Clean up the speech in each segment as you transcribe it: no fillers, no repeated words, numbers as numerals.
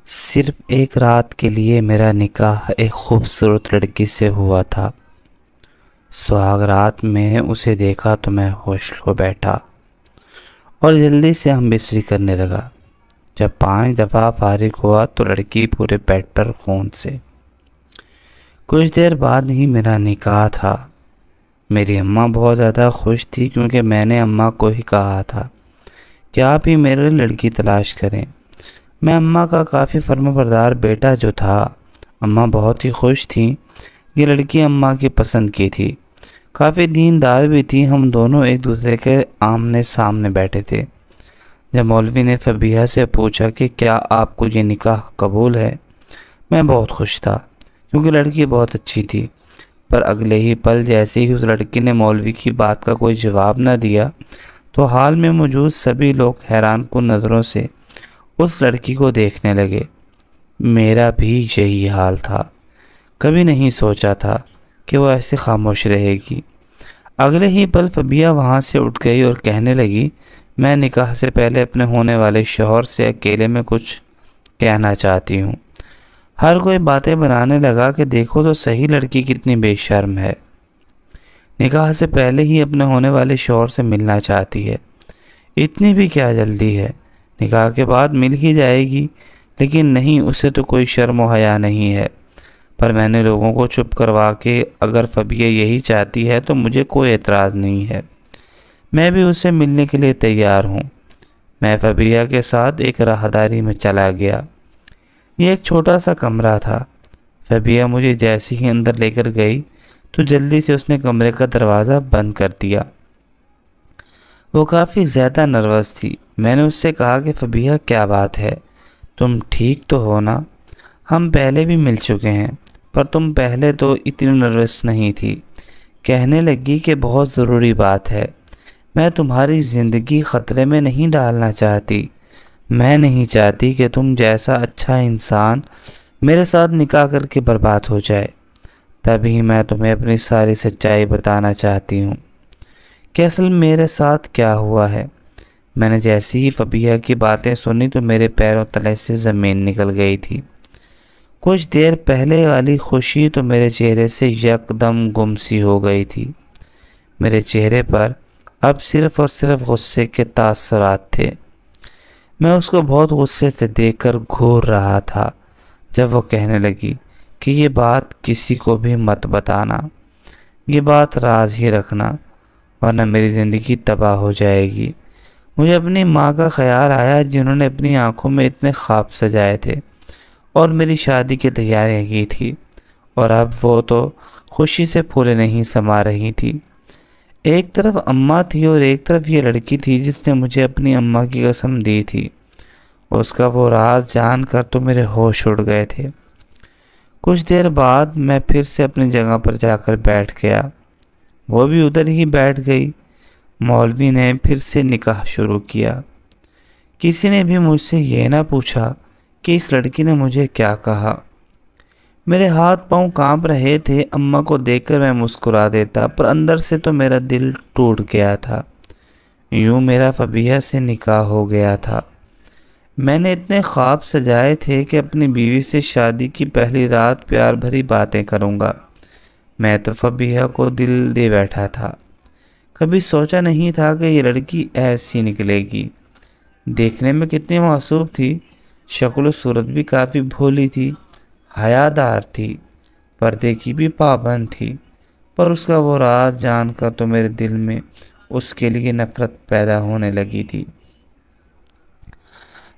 صرف ایک رات کے لیے میرا نکاح ایک خوبصورت لڑکی سے ہوا تھا۔ سہاگ رات میں اسے دیکھا تو میں ہوش کھو بیٹھا اور جلدی سے ہم بستری کرنے لگا۔ جب 5 دفعہ فارغ ہوا تو لڑکی پورے بیڈ پر خون سے۔ کچھ دیر بعد ہی میرا نکاح تھا۔ میری اماں بہت زیادہ خوش تھی کیونکہ میں نے اماں کو ہی کہا تھا کہ آپ ہی میرے لڑکی تلاش کریں۔ میں اماں کا کافی فرمانبردار بیٹا جو تھا۔ اماں بہت ہی خوش تھیں۔ یہ لڑکی اماں کی پسند کی تھی، کافی دیندار بھی تھی۔ ہم دونوں ایک دوسرے کے آمنے سامنے بیٹھے تھے جب مولوی نے فبیہہ سے پوچھا کہ کیا آپ کو یہ نکاح قبول ہے۔ میں بہت خوش تھا کیونکہ لڑکی بہت اچھی تھی، پر اگلے ہی پل جیسے ہی اس لڑکی نے مولوی کی بات کا کوئی جواب نہ دیا تو حال میں موجود سبھی لوگ حیران کن نظروں سے اس لڑکی کو دیکھنے لگے۔ میرا بھی یہی حال تھا۔ کبھی نہیں سوچا تھا کہ وہ ایسے خاموش رہے گی۔ اگلے ہی پل فبیہہ وہاں سے اٹھ گئی اور کہنے لگی، میں نکاح سے پہلے اپنے ہونے والے شوہر سے اکیلے میں کچھ کہنا چاہتی ہوں۔ ہر کوئی باتیں بنانے لگا کہ دیکھو تو صحیح لڑکی کتنی بے شرم ہے، نکاح سے پہلے ہی اپنے ہونے والے شوہر سے ملنا چاہتی ہے۔ اتنی بھی کیا جلدی ہے، نکاح کے بعد مل ہی جائے گی۔ لیکن نہیں، اسے تو کوئی شرم و حیا نہیں ہے۔ پر میں نے لوگوں کو چپ کروا کے اگر فبیہہ یہی چاہتی ہے تو مجھے کوئی اعتراض نہیں ہے، میں بھی اس سے ملنے کے لیے تیار ہوں۔ میں فبیہہ کے ساتھ ایک راہداری میں چلا گیا۔ یہ ایک چھوٹا سا کمرہ تھا۔ فبیہہ مجھے جیسے ہی اندر لے کر گئی تو جلدی سے اس نے کمرے کا دروازہ بند کر دیا۔ وہ کافی زیادہ نروس تھی۔ میں نے اس سے کہا کہ فبیہہ کیا بات ہے، تم ٹھیک تو ہو نا؟ ہم پہلے بھی مل چکے ہیں، پر تم پہلے تو اتنی نروس نہیں تھی۔ کہنے لگی کہ بہت ضروری بات ہے، میں تمہاری زندگی خطرے میں نہیں ڈالنا چاہتی۔ میں نہیں چاہتی کہ تم جیسا اچھا انسان میرے ساتھ نکاح کر کے برباد ہو جائے۔ تبھی میں تمہیں اپنی ساری سچائی بتانا چاہتی ہوں کہ اصل میرے ساتھ کیا ہوا ہے۔ میں نے جیسی ہی فبیہہ کی باتیں سنی تو میرے پیروں تلے سے زمین نکل گئی تھی۔ کچھ دیر پہلے والی خوشی تو میرے چہرے سے یکدم گم سی ہو گئی تھی۔ میرے چہرے پر اب صرف اور صرف غصے کے تاثرات تھے۔ میں اس کو بہت غصے سے دیکھ کر گھور رہا تھا جب وہ کہنے لگی کہ یہ بات کسی کو بھی مت بتانا، یہ بات راز ہی رکھنا، ورنہ میری زندگی تباہ ہو جائے گی۔ مجھے اپنی ماں کا خیال آیا جنہوں نے اپنی آنکھوں میں اتنے خواب سجائے تھے اور میری شادی کی تیاریاں کی تھی، اور اب وہ تو خوشی سے پھولے نہیں سما رہی تھی۔ ایک طرف اماں تھی اور ایک طرف یہ لڑکی تھی جس نے مجھے اپنی اماں کی قسم دی تھی۔ اس کا وہ راز جان کر تو میرے ہوش اڑ گئے تھے۔ کچھ دیر بعد میں پھر سے اپنی جگہ پر جا کر بیٹھ گیا، وہ بھی ادھر ہی بیٹھ گئی۔ مولوی نے پھر سے نکاح شروع کیا۔ کسی نے بھی مجھ سے یہ نہ پوچھا کہ اس لڑکی نے مجھے کیا کہا۔ میرے ہاتھ پاؤں کانپ رہے تھے۔ اماں کو دیکھ کر میں مسکرا دیتا، پر اندر سے تو میرا دل ٹوٹ گیا تھا۔ یوں میرا فبیہہ سے نکاح ہو گیا تھا۔ میں نے اتنے خواب سجائے تھے کہ اپنی بیوی سے شادی کی پہلی رات پیار بھری باتیں کروں گا۔ میں تو فبیہہ کو دل دے بیٹھا تھا۔ کبھی سوچا نہیں تھا کہ یہ لڑکی ایسی نکلے گی۔ دیکھنے میں کتنی معصوم تھی، شکل و صورت بھی کافی بھولی تھی، حیادار تھی، پردے کی بھی پابند تھی، پر اس کا وہ راز جان کر تو میرے دل میں اس کے لیے نفرت پیدا ہونے لگی تھی۔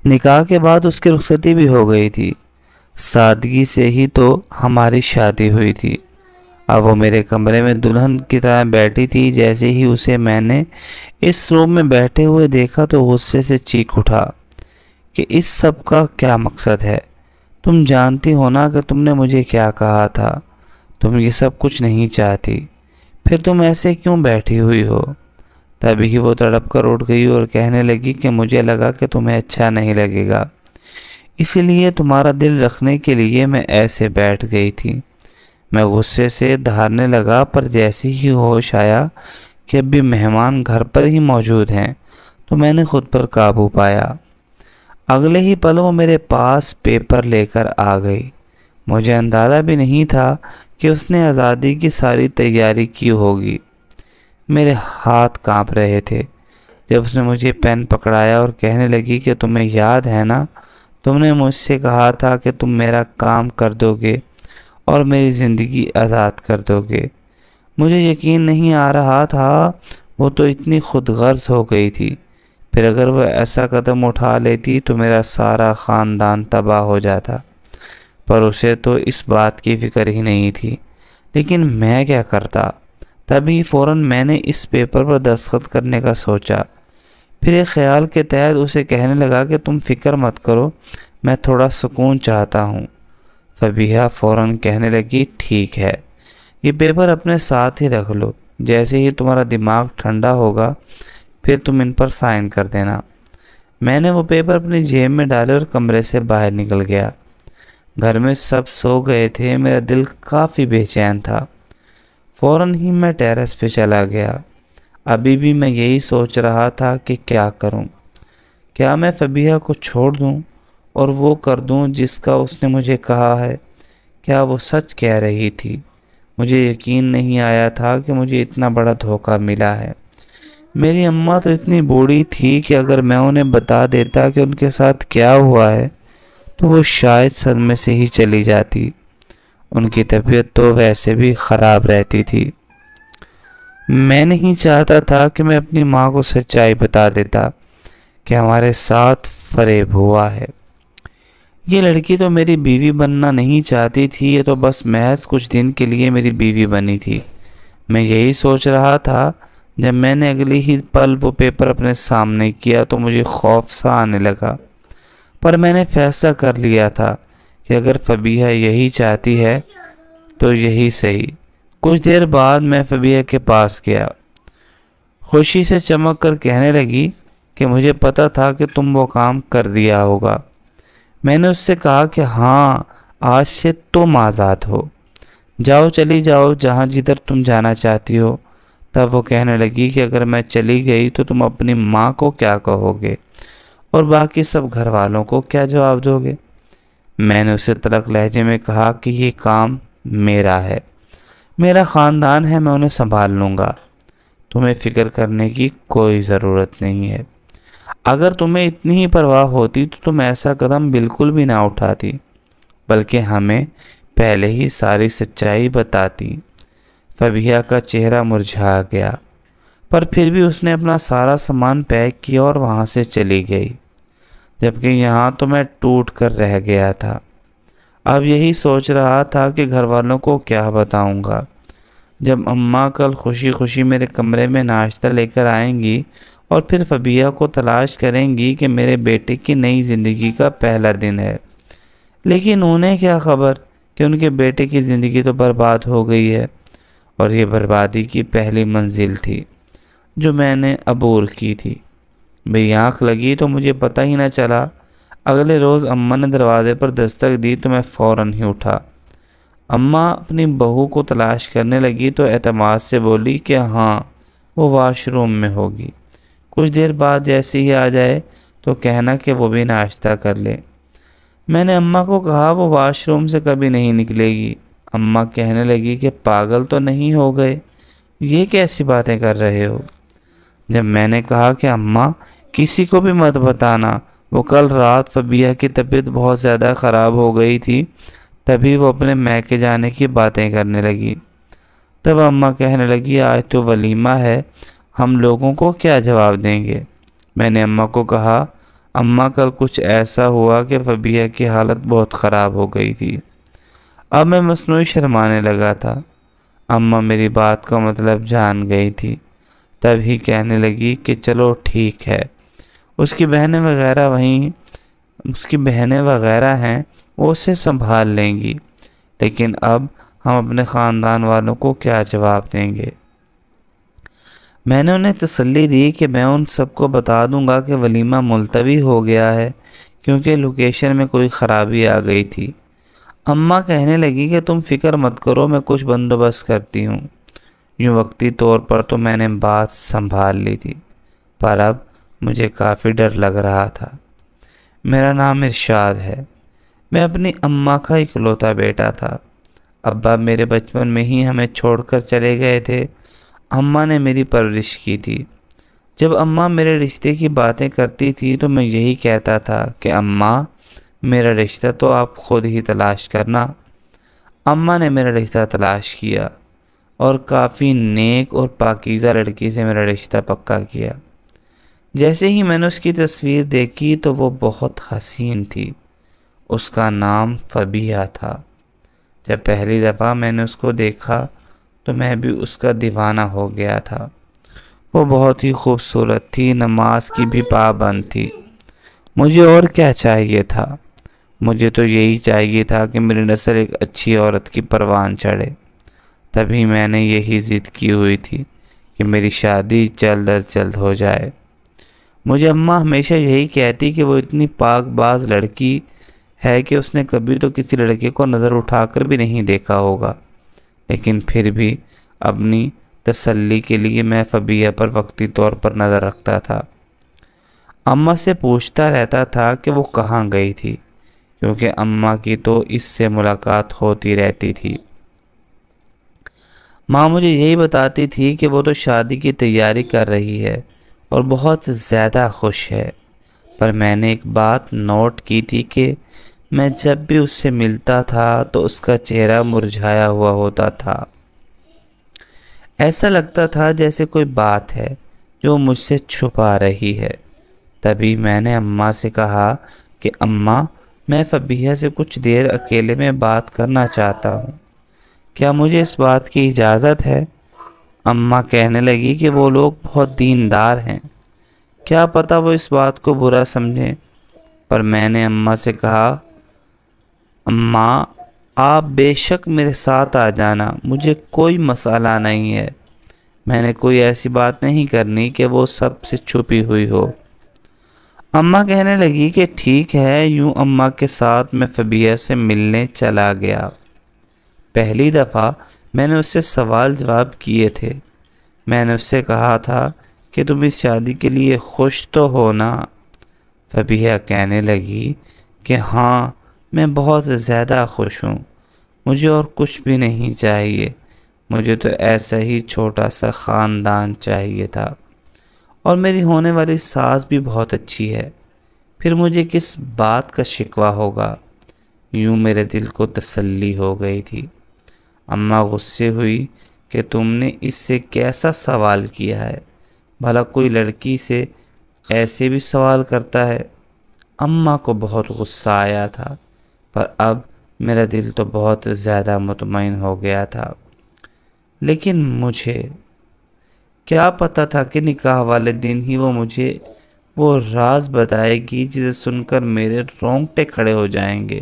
نکاح کے بعد اس کی رخصتی بھی ہو گئی تھی۔ سادگی سے ہی تو ہماری شادی ہوئی تھی۔ اب وہ میرے کمرے میں دلہن کی طرح بیٹھی تھی۔ جیسے ہی اسے میں نے اس روم میں بیٹھے ہوئے دیکھا تو غصے سے چیخ اٹھا کہ اس سب کا کیا مقصد ہے؟ تم جانتی ہو نا کہ تم نے مجھے کیا کہا تھا، تم یہ سب کچھ نہیں چاہتی، پھر تم ایسے کیوں بیٹھی ہوئی ہو؟ تبھی وہ تڑپ کر اٹھ گئی اور کہنے لگی کہ مجھے لگا کہ تمہیں اچھا نہیں لگے گا، اسی لیے تمہارا دل رکھنے کے لیے میں ایسے بیٹھ گئی تھی۔ میں غصے سے دھارنے لگا، پر جیسے ہی ہوش آیا کہ اب بھی مہمان گھر پر ہی موجود ہیں تو میں نے خود پر قابو پایا۔ اگلے ہی پل وہ میرے پاس پیپر لے کر آ گئی۔ مجھے اندازہ بھی نہیں تھا کہ اس نے آزادی کی ساری تیاری کی ہوگی۔ میرے ہاتھ کانپ رہے تھے جب اس نے مجھے پین پکڑایا اور کہنے لگی کہ تمہیں یاد ہے نا، تم نے مجھ سے کہا تھا کہ تم میرا کام کر دو گے اور میری زندگی آزاد کر دو گے۔ مجھے یقین نہیں آ رہا تھا، وہ تو اتنی خود غرض ہو گئی تھی۔ پھر اگر وہ ایسا قدم اٹھا لیتی تو میرا سارا خاندان تباہ ہو جاتا، پر اسے تو اس بات کی فکر ہی نہیں تھی۔ لیکن میں کیا کرتا؟ تبھی فوراً میں نے اس پیپر پر دستخط کرنے کا سوچا۔ پھر ایک خیال کے تحت اسے کہنے لگا کہ تم فکر مت کرو، میں تھوڑا سکون چاہتا ہوں۔ فبیہا فوراً کہنے لگی، ٹھیک ہے، یہ پیپر اپنے ساتھ ہی رکھ لو، جیسے ہی تمہارا دماغ ٹھنڈا ہوگا پھر تم ان پر سائن کر دینا۔ میں نے وہ پیپر اپنی جیب میں ڈالے اور کمرے سے باہر نکل گیا۔ گھر میں سب سو گئے تھے، میرا دل کافی بے چین تھا۔ فوراً ہی میں ٹیرس پہ چلا گیا۔ ابھی بھی میں یہی سوچ رہا تھا کہ کیا کروں۔ کیا میں فبیہا کو چھوڑ دوں اور وہ کر دوں جس کا اس نے مجھے کہا ہے؟ کیا وہ سچ کہہ رہی تھی؟ مجھے یقین نہیں آیا تھا کہ مجھے اتنا بڑا دھوکہ ملا ہے۔ میری اماں تو اتنی بوڑھی تھی کہ اگر میں انہیں بتا دیتا کہ ان کے ساتھ کیا ہوا ہے تو وہ شاید صدمے سے ہی چلی جاتی۔ ان کی طبیعت تو ویسے بھی خراب رہتی تھی۔ میں نہیں چاہتا تھا کہ میں اپنی ماں کو سچائی بتا دیتا کہ ہمارے ساتھ فریب ہوا ہے۔ یہ لڑکی تو میری بیوی بننا نہیں چاہتی تھی، یہ تو بس محض کچھ دن کے لیے میری بیوی بنی تھی۔ میں یہی سوچ رہا تھا جب میں نے اگلی ہی پل وہ پیپر اپنے سامنے کیا تو مجھے خوف سا آنے لگا، پر میں نے فیصلہ کر لیا تھا کہ اگر فبیہا یہی چاہتی ہے تو یہی صحیح۔ کچھ دیر بعد میں فبیہا کے پاس گیا۔ خوشی سے چمک کر کہنے لگی کہ مجھے پتا تھا کہ تم وہ کام کر دیا ہوگا۔ میں نے اس سے کہا کہ ہاں، آج سے تم آزاد ہو، جاؤ، چلی جاؤ جہاں جدھر تم جانا چاہتی ہو۔ تب وہ کہنے لگی کہ اگر میں چلی گئی تو تم اپنی ماں کو کیا کہو گے اور باقی سب گھر والوں کو کیا جواب دو گے؟ میں نے اسے تلخ لہجے میں کہا کہ یہ کام میرا ہے، میرا خاندان ہے، میں انہیں سنبھال لوں گا، تمہیں فکر کرنے کی کوئی ضرورت نہیں ہے۔ اگر تمہیں اتنی ہی پرواہ ہوتی تو تم ایسا قدم بالکل بھی نہ اٹھاتی، بلکہ ہمیں پہلے ہی ساری سچائی بتاتی۔ فبیہا کا چہرہ مرجھا گیا، پر پھر بھی اس نے اپنا سارا سامان پیک کیا اور وہاں سے چلی گئی، جبکہ یہاں تو میں ٹوٹ کر رہ گیا تھا۔ اب یہی سوچ رہا تھا کہ گھر والوں کو کیا بتاؤں گا جب اماں کل خوشی خوشی میرے کمرے میں ناشتہ لے کر آئیں گی اور پھر فبیہا کو تلاش کریں گی کہ میرے بیٹے کی نئی زندگی کا پہلا دن ہے۔ لیکن انہیں کیا خبر کہ ان کے بیٹے کی زندگی تو برباد ہو گئی ہے، اور یہ بربادی کی پہلی منزل تھی جو میں نے عبور کی تھی۔ میری آنکھ لگی تو مجھے پتہ ہی نہ چلا۔ اگلے روز اماں نے دروازے پر دستک دی تو میں فوراً ہی اٹھا۔ اماں اپنی بہو کو تلاش کرنے لگی تو اعتماد سے بولی کہ ہاں، وہ واش روم میں ہوگی، کچھ دیر بعد جیسے ہی آ جائے تو کہنا کہ وہ بھی ناشتہ کر لے۔ میں نے اماں کو کہا وہ واش روم سے کبھی نہیں نکلے گی۔ اماں کہنے لگی کہ پاگل تو نہیں ہو گئے، یہ کیسی باتیں کر رہے ہو؟ جب میں نے کہا کہ اماں کسی کو بھی مت بتانا، وہ کل رات فبیہا کی طبیعت بہت زیادہ خراب ہو گئی تھی، تبھی وہ اپنے میکے جانے کی باتیں کرنے لگی۔ تب اماں کہنے لگی آج تو ولیمہ ہے، ہم لوگوں کو کیا جواب دیں گے؟ میں نے اماں کو کہا اماں کل کچھ ایسا ہوا کہ فبیہا کی حالت بہت خراب ہو گئی تھی۔ اب میں مصنوعی شرمانے لگا تھا۔ اماں میری بات کا مطلب جان گئی تھی، تب ہی کہنے لگی کہ چلو ٹھیک ہے، اس کی بہنیں وغیرہ ہیں، وہ اسے سنبھال لیں گی، لیکن اب ہم اپنے خاندان والوں کو کیا جواب دیں گے؟ میں نے انہیں تسلی دی کہ میں ان سب کو بتا دوں گا کہ ولیمہ ملتوی ہو گیا ہے کیونکہ لوکیشن میں کوئی خرابی آ گئی تھی۔ اماں کہنے لگی کہ تم فکر مت کرو، میں کچھ بندوبست کرتی ہوں۔ یوں وقتی طور پر تو میں نے بات سنبھال لی تھی، پر اب مجھے کافی ڈر لگ رہا تھا۔ میرا نام ارشاد ہے۔ میں اپنی اماں کا اکلوتا بیٹا تھا۔ ابا میرے بچپن میں ہی ہمیں چھوڑ کر چلے گئے تھے۔ اماں نے میری پرورش کی تھی۔ جب اماں میرے رشتے کی باتیں کرتی تھی تو میں یہی کہتا تھا کہ اماں، میرا رشتہ تو آپ خود ہی تلاش کرنا۔ اماں نے میرا رشتہ تلاش کیا اور کافی نیک اور پاکیزہ لڑکی سے میرا رشتہ پکا کیا۔ جیسے ہی میں نے اس کی تصویر دیکھی تو وہ بہت حسین تھی۔ اس کا نام فبیہہ تھا۔ جب پہلی دفعہ میں نے اس کو دیکھا تو میں بھی اس کا دیوانہ ہو گیا تھا۔ وہ بہت ہی خوبصورت تھی، نماز کی بھی پابند تھی۔ مجھے اور کیا چاہیے تھا؟ مجھے تو یہی چاہیے تھا کہ میری نسل ایک اچھی عورت کی پروان چڑھے۔ تبھی میں نے یہی ضد کی ہوئی تھی کہ میری شادی جلد از جلد ہو جائے۔ مجھے اماں ہمیشہ یہی کہتی کہ وہ اتنی پاک باز لڑکی ہے کہ اس نے کبھی تو کسی لڑکے کو نظر اٹھا کر بھی نہیں دیکھا ہوگا، لیکن پھر بھی اپنی تسلی کے لیے میں فبیہہ پر وقتی طور پر نظر رکھتا تھا۔ اماں سے پوچھتا رہتا تھا کہ وہ کہاں گئی تھی، کیونکہ اماں کی تو اس سے ملاقات ہوتی رہتی تھی۔ ماں مجھے یہی بتاتی تھی کہ وہ تو شادی کی تیاری کر رہی ہے اور بہت زیادہ خوش ہے، پر میں نے ایک بات نوٹ کی تھی کہ میں جب بھی اس سے ملتا تھا تو اس کا چہرہ مرجھایا ہوا ہوتا تھا۔ ایسا لگتا تھا جیسے کوئی بات ہے جو مجھ سے چھپا رہی ہے۔ تبھی میں نے اماں سے کہا کہ اماں، میں فبیہہ سے کچھ دیر اکیلے میں بات کرنا چاہتا ہوں، کیا مجھے اس بات کی اجازت ہے؟ اماں کہنے لگی کہ وہ لوگ بہت دیندار ہیں، کیا پتہ وہ اس بات کو برا سمجھیں۔ پر میں نے اماں سے کہا، اماں آپ بے شک میرے ساتھ آ جانا، مجھے کوئی مسئلہ نہیں ہے۔ میں نے کوئی ایسی بات نہیں کرنی کہ وہ سب سے چھپی ہوئی ہو۔ اماں کہنے لگی کہ ٹھیک ہے۔ یوں اماں کے ساتھ میں فبیہہ سے ملنے چلا گیا۔ پہلی دفعہ میں نے اس سے سوال جواب کیے تھے۔ میں نے اس سے کہا تھا کہ تم اس شادی کے لیے خوش تو ہو نا؟ فبیہہ کہنے لگی کہ ہاں، میں بہت زیادہ خوش ہوں، مجھے اور کچھ بھی نہیں چاہیے، مجھے تو ایسا ہی چھوٹا سا خاندان چاہیے تھا، اور میری ہونے والی ساس بھی بہت اچھی ہے، پھر مجھے کس بات کا شکوہ ہوگا۔ یوں میرے دل کو تسلی ہو گئی تھی۔ اماں غصے ہوئی کہ تم نے اس سے کیسا سوال کیا ہے، بھلا کوئی لڑکی سے ایسے بھی سوال کرتا ہے؟ اماں کو بہت غصہ آیا تھا، پر اب میرا دل تو بہت زیادہ مطمئن ہو گیا تھا۔ لیکن مجھے کیا پتہ تھا کہ نکاح والے دن ہی وہ مجھے وہ راز بتائے گی جسے سن کر میرے رونگٹے کھڑے ہو جائیں گے۔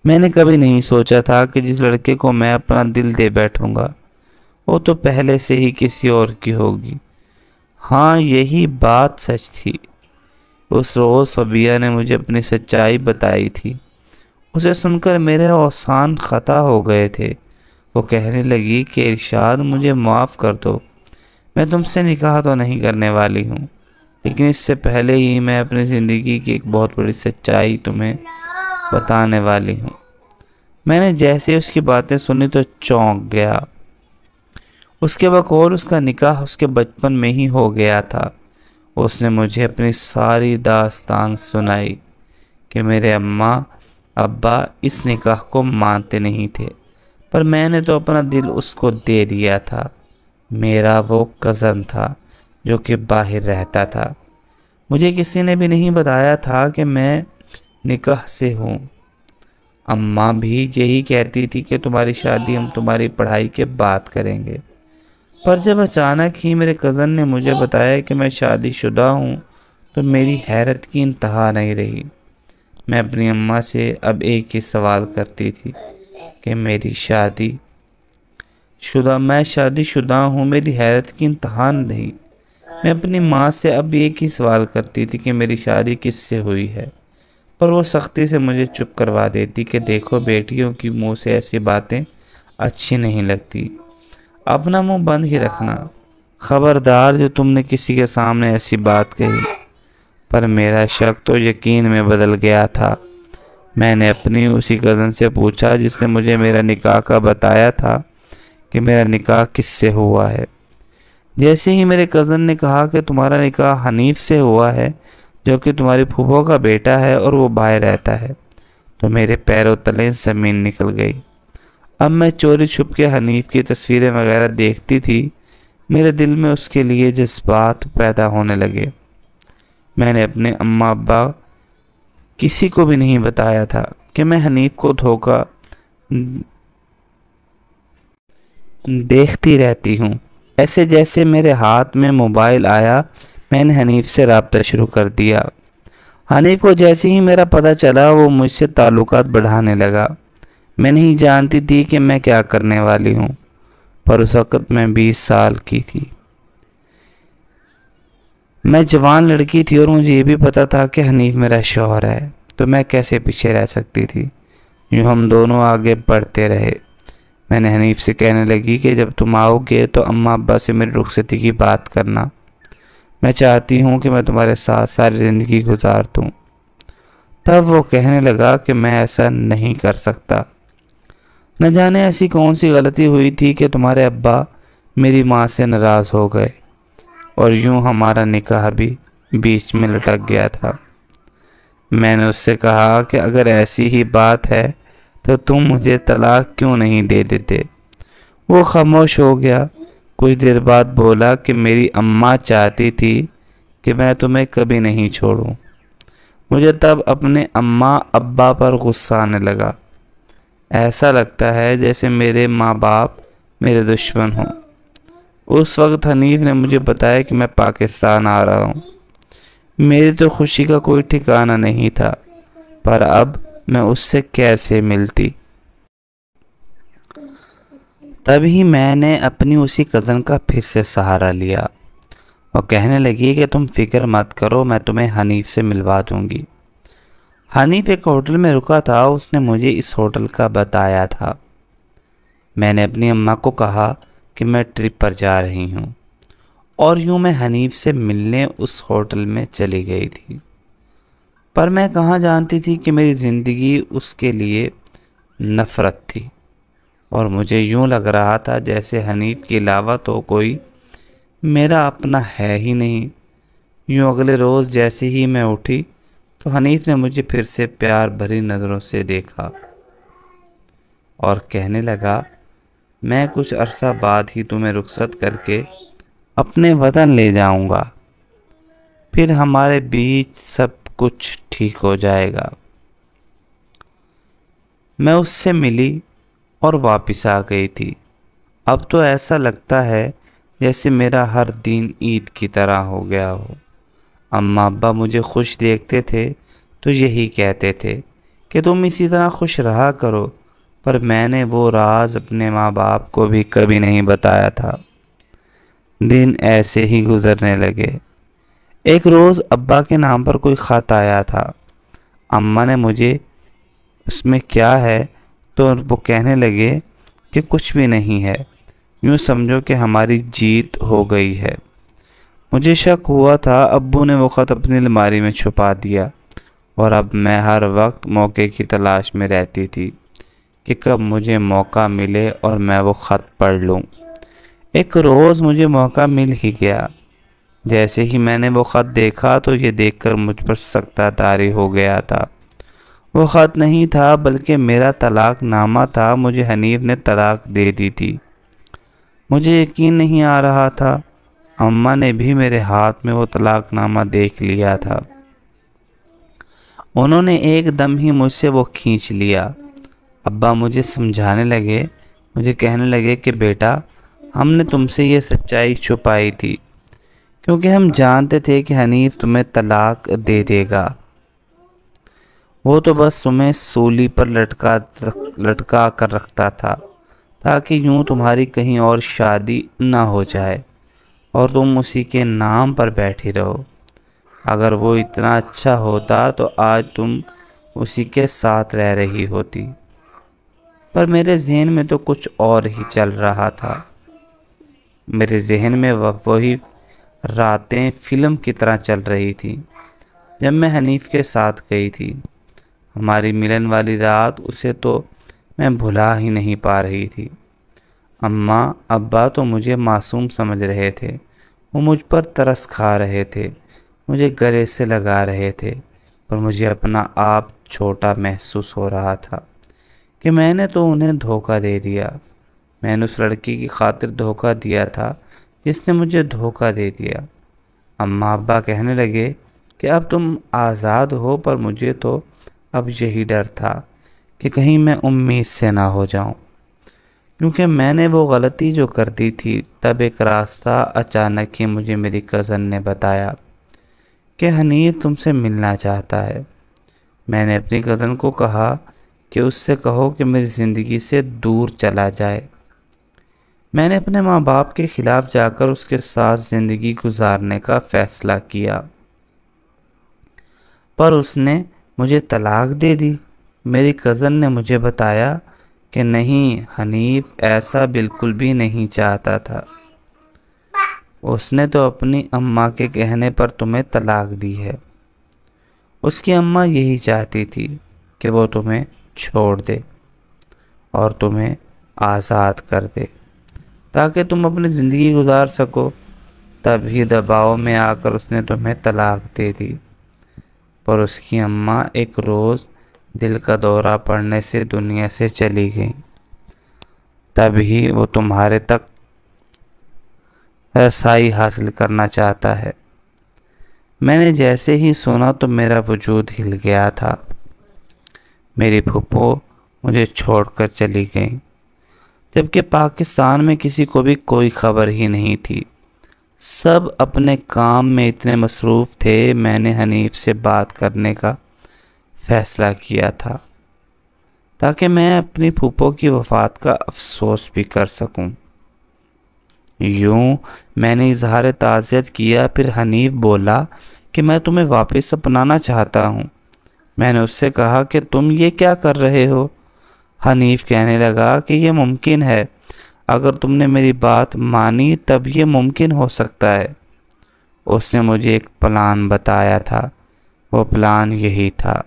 میں نے کبھی نہیں سوچا تھا کہ جس لڑکے کو میں اپنا دل دے بیٹھوں گا وہ تو پہلے سے ہی کسی اور کی ہوگی۔ ہاں، یہی بات سچ تھی۔ اس روز فبیہہ نے مجھے اپنی سچائی بتائی تھی۔ اسے سن کر میرے اوسان خطا ہو گئے تھے۔ وہ کہنے لگی کہ ارشاد، مجھے معاف کر دو، میں تم سے نکاح تو نہیں کرنے والی ہوں، لیکن اس سے پہلے ہی میں اپنی زندگی کی ایک بہت بڑی سچائی تمہیں بتانے والی ہوں۔ میں نے جیسے اس کی باتیں سنی تو چونک گیا۔ اس کے بقول اس کا نکاح اس کے بچپن میں ہی ہو گیا تھا۔ اس نے مجھے اپنی ساری داستان سنائی کہ میرے اماں ابا اس نکاح کو مانتے نہیں تھے، پر میں نے تو اپنا دل اس کو دے دیا تھا۔ میرا وہ کزن تھا جو کہ باہر رہتا تھا۔ مجھے کسی نے بھی نہیں بتایا تھا کہ میں نکاح سے ہوں۔ اماں بھی یہی کہتی تھی کہ تمہاری شادی ہم تمہاری پڑھائی کے بعد کریں گے، پر جب اچانک ہی میرے کزن نے مجھے بتایا کہ میں شادی شدہ ہوں تو میری حیرت کی انتہا نہیں رہی۔ میں اپنی اماں سے اب ایک ہی سوال کرتی تھی کہ میں شادی شدہ ہوں، میری حیرت کی انتہا نہیں۔ میں اپنی ماں سے اب ایک ہی سوال کرتی تھی کہ میری شادی کس سے ہوئی ہے، پر وہ سختی سے مجھے چپ کروا دیتی کہ دیکھو بیٹیوں کی منہ سے ایسی باتیں اچھی نہیں لگتی، اپنا منہ بند ہی رکھنا، خبردار جو تم نے کسی کے سامنے ایسی بات کہی۔ پر میرا شک تو یقین میں بدل گیا تھا۔ میں نے اپنی اسی کزن سے پوچھا جس نے مجھے میرا نکاح کا بتایا تھا کہ میرا نکاح کس سے ہوا ہے۔ جیسے ہی میرے کزن نے کہا کہ تمہارا نکاح حنیف سے ہوا ہے جو کہ تمہاری پھوپھو کا بیٹا ہے اور وہ باہر رہتا ہے، تو میرے پیروں تلے زمین نکل گئی۔ اب میں چوری چھپ کے حنیف کی تصویریں وغیرہ دیکھتی تھی، میرے دل میں اس کے لیے جذبات پیدا ہونے لگے۔ میں نے اپنے اماں ابا کسی کو بھی نہیں بتایا تھا کہ میں حنیف کو دھوکہ دیکھتی رہتی ہوں۔ ایسے جیسے میرے ہاتھ میں موبائل آیا، میں نے حنیف سے رابطہ شروع کر دیا۔ حنیف کو جیسے ہی میرا پتہ چلا وہ مجھ سے تعلقات بڑھانے لگا۔ میں نہیں جانتی تھی کہ میں کیا کرنے والی ہوں، پر اس وقت میں 20 سال کی تھی۔ میں جوان لڑکی تھی اور مجھے یہ بھی پتا تھا کہ حنیف میرا شوہر ہے، تو میں کیسے پیچھے رہ سکتی تھی۔ یوں ہم دونوں آگے بڑھتے رہے۔ میں نے حنیف سے کہنے لگی کہ جب تم آؤ گے تو اماں ابا سے میری رخصتی کی بات کرنا، میں چاہتی ہوں کہ میں تمہارے ساتھ ساری زندگی گزار دوں۔ تب وہ کہنے لگا کہ میں ایسا نہیں کر سکتا۔ نہ جانے ایسی کون سی غلطی ہوئی تھی کہ تمہارے ابا میری ماں سے ناراض ہو گئے اور یوں ہمارا نکاح بھی بیچ میں لٹک گیا تھا۔ میں نے اس سے کہا کہ اگر ایسی ہی بات ہے تو تم مجھے طلاق کیوں نہیں دے دیتے؟ وہ خاموش ہو گیا۔ کچھ دیر بعد بولا کہ میری اماں چاہتی تھی کہ میں تمہیں کبھی نہیں چھوڑوں۔ مجھے تب اپنے اماں ابا پر غصہ آنے لگا۔ ایسا لگتا ہے جیسے میرے ماں باپ میرے دشمن ہوں۔ اس وقت حنیف نے مجھے بتایا کہ میں پاکستان آ رہا ہوں۔ میری تو خوشی کا کوئی ٹھکانہ نہیں تھا، پر اب میں اس سے کیسے ملتی؟ تبھی میں نے اپنی اسی کزن کا پھر سے سہارا لیا۔ وہ کہنے لگی کہ تم فکر مت کرو، میں تمہیں حنیف سے ملوا دوں گی۔ حنیف ایک ہوٹل میں رکا تھا، اس نے مجھے اس ہوٹل کا بتایا تھا۔ میں نے اپنی اماں کو کہا کہ میں ٹرپ پر جا رہی ہوں، اور یوں میں حنیف سے ملنے اس ہوٹل میں چلی گئی تھی۔ پر میں کہاں جانتی تھی کہ میری زندگی اس کے لیے نفرت تھی، اور مجھے یوں لگ رہا تھا جیسے حنیف کے علاوہ تو کوئی میرا اپنا ہے ہی نہیں۔ یوں اگلے روز جیسے ہی میں اٹھی تو حنیف نے مجھے پھر سے پیار بھری نظروں سے دیکھا اور کہنے لگا، میں کچھ عرصہ بعد ہی تمہیں رخصت کر کے اپنے وطن لے جاؤں گا، پھر ہمارے بیچ سب کچھ ٹھیک ہو جائے گا۔ میں اس سے ملی اور واپس آ گئی تھی۔ اب تو ایسا لگتا ہے جیسے میرا ہر دن عید کی طرح ہو گیا ہو۔ اماں ابا مجھے خوش دیکھتے تھے تو یہی کہتے تھے کہ تم اسی طرح خوش رہا کرو، پر میں نے وہ راز اپنے ماں باپ کو بھی کبھی نہیں بتایا تھا۔ دن ایسے ہی گزرنے لگے۔ ایک روز ابا کے نام پر کوئی خط آیا تھا۔ اماں نے مجھے اس میں کیا ہے تو وہ کہنے لگے کہ کچھ بھی نہیں ہے، یوں سمجھو کہ ہماری جیت ہو گئی ہے۔ مجھے شک ہوا تھا، ابو نے وہ خط اپنی الماری میں چھپا دیا، اور اب میں ہر وقت موقع کی تلاش میں رہتی تھی کہ کب مجھے موقع ملے اور میں وہ خط پڑھ لوں۔ ایک روز مجھے موقع مل ہی گیا۔ جیسے ہی میں نے وہ خط دیکھا تو یہ دیکھ کر مجھ پر سکتہ طاری ہو گیا تھا۔ وہ خط نہیں تھا بلکہ میرا طلاق نامہ تھا۔ مجھے حنیف نے طلاق دے دی تھی۔ مجھے یقین نہیں آ رہا تھا۔ اماں نے بھی میرے ہاتھ میں وہ طلاق نامہ دیکھ لیا تھا۔ انہوں نے ایک دم ہی مجھ سے وہ کھینچ لیا۔ ابا مجھے سمجھانے لگے، مجھے کہنے لگے کہ بیٹا، ہم نے تم سے یہ سچائی چھپائی تھی کیونکہ ہم جانتے تھے کہ حنیف تمہیں طلاق دے دے گا۔ وہ تو بس تمہیں سولی پر لٹکا کر رکھتا تھا تاکہ یوں تمہاری کہیں اور شادی نہ ہو جائے اور تم اسی کے نام پر بیٹھی رہو۔ اگر وہ اتنا اچھا ہوتا تو آج تم اسی کے ساتھ رہ رہی ہوتی۔ پر میرے ذہن میں تو کچھ اور ہی چل رہا تھا۔ میرے ذہن میں وہی راتیں فلم کی طرح چل رہی تھیں۔ جب میں حنیف کے ساتھ گئی تھی۔ ہماری ملن والی رات، اسے تو میں بھلا ہی نہیں پا رہی تھی۔ اماں ابا تو مجھے معصوم سمجھ رہے تھے، وہ مجھ پر ترس کھا رہے تھے، مجھے گلے سے لگا رہے تھے، پر مجھے اپنا آپ چھوٹا محسوس ہو رہا تھا کہ میں نے تو انہیں دھوکہ دے دیا۔ میں نے اس لڑکی کی خاطر دھوکہ دیا تھا جس نے مجھے دھوکہ دے دیا۔ اماں ابا کہنے لگے کہ اب تم آزاد ہو، پر مجھے تو اب یہی ڈر تھا کہ کہیں میں امید سے نہ ہو جاؤں، کیونکہ میں نے وہ غلطی جو کر دی تھی۔ تب ایک راستہ اچانک ہی مجھے میری کزن نے بتایا کہ حنیف تم سے ملنا چاہتا ہے۔ میں نے اپنی کزن کو کہا کہ اس سے کہو کہ میری زندگی سے دور چلا جائے۔ میں نے اپنے ماں باپ کے خلاف جا کر اس کے ساتھ زندگی گزارنے کا فیصلہ کیا، پر اس نے مجھے طلاق دے دی۔ میری کزن نے مجھے بتایا کہ نہیں، حنیف ایسا بالکل بھی نہیں چاہتا تھا، اس نے تو اپنی اماں کے کہنے پر تمہیں طلاق دی ہے۔ اس کی اماں یہی چاہتی تھی کہ وہ تمہیں چھوڑ دے اور تمہیں آزاد کر دے تاکہ تم اپنی زندگی گزار سکو۔ تبھی دباؤ میں آ کر اس نے تمہیں طلاق دے دی۔ پر اس کی اماں ایک روز دل کا دورہ پڑنے سے دنیا سے چلی گئی۔ تبھی وہ تمہارے تک رسائی حاصل کرنا چاہتا ہے۔ میں نے جیسے ہی سنا تو میرا وجود ہل گیا تھا۔ میری پھوپھو مجھے چھوڑ کر چلی گئیں، جبکہ پاکستان میں کسی کو بھی کوئی خبر ہی نہیں تھی۔ سب اپنے کام میں اتنے مصروف تھے۔ میں نے حنیف سے بات کرنے کا فیصلہ کیا تھا تاکہ میں اپنی پھوپھو کی وفات کا افسوس بھی کر سکوں۔ یوں میں نے اظہار تعزیت کیا۔ پھر حنیف بولا کہ میں تمہیں واپس اپنانا چاہتا ہوں۔ میں نے اس سے کہا کہ تم یہ کیا کر رہے ہو؟ حنیف کہنے لگا کہ یہ ممکن ہے، اگر تم نے میری بات مانی تب یہ ممکن ہو سکتا ہے۔ اس نے مجھے ایک پلان بتایا تھا۔ وہ پلان یہی تھا